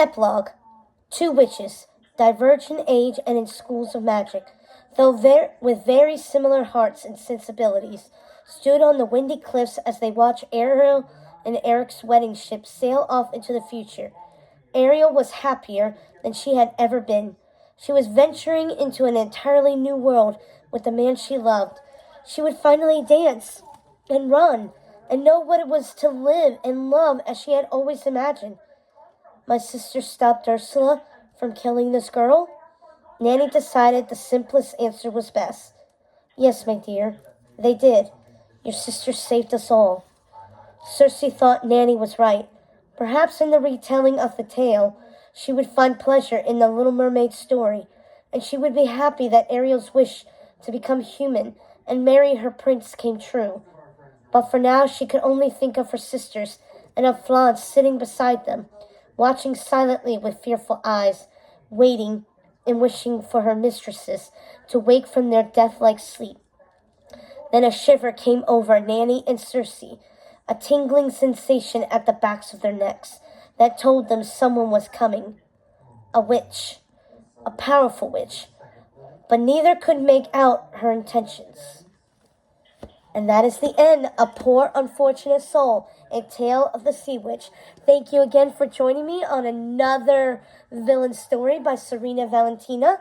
Epilogue. Two witches, diverge in age and in schools of magic, though with very similar hearts and sensibilities, stood on the windy cliffs as they watched Ariel and Eric's wedding ship sail off into the future. Ariel was happier than she had ever been. She was venturing into an entirely new world with the man she loved. She would finally dance and run and know what it was to live and love as she had always imagined. My sister stopped Ursula from killing this girl? Nanny decided the simplest answer was best. Yes, my dear, they did. Your sister saved us all. Circe thought Nanny was right. Perhaps in the retelling of the tale, she would find pleasure in the Little Mermaid story, and she would be happy that Ariel's wish to become human and marry her prince came true. But for now, she could only think of her sisters and of Florence sitting beside them, watching silently with fearful eyes, waiting and wishing for her mistresses to wake from their death-like sleep. Then a shiver came over Nanny and Circe, a tingling sensation at the backs of their necks that told them someone was coming. A witch, a powerful witch, but neither could make out her intentions. And that is the end of Poor Unfortunate Soul, a tale of the Sea Witch. Thank you again for joining me on another villain story by Serena Valentina.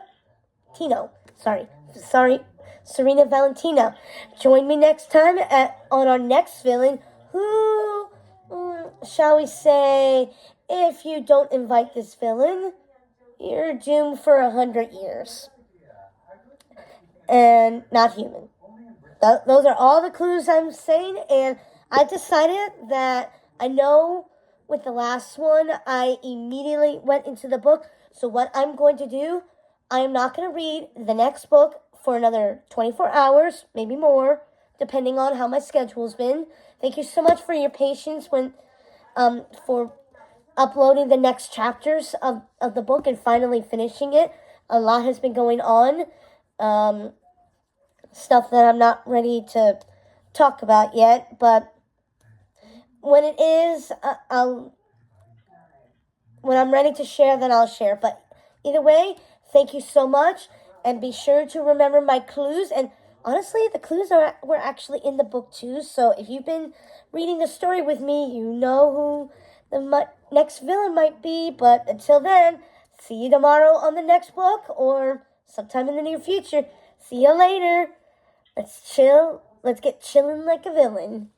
Serena Valentina. Join me next time on our next villain, who, shall we say, if you don't invite this villain, you're doomed for 100 years. And not human. Those are all the clues I'm saying, and I decided that I know with the last one, I immediately went into the book. So what I'm going to do, I am not going to read the next book for another 24 hours, maybe more, depending on how my schedule's been. Thank you so much for your patience for uploading the next chapters of the book and finally finishing it. A lot has been going on. Stuff that I'm not ready to talk about yet, but when it is, when I'm ready to share, then I'll share. But either way, thank you so much, and be sure to remember my clues. And honestly, the clues were actually in the book too. So if you've been reading the story with me, you know who the next villain might be. But until then, see you tomorrow on the next book, or sometime in the near future. See you later. Let's chill. Let's get chilling like a villain.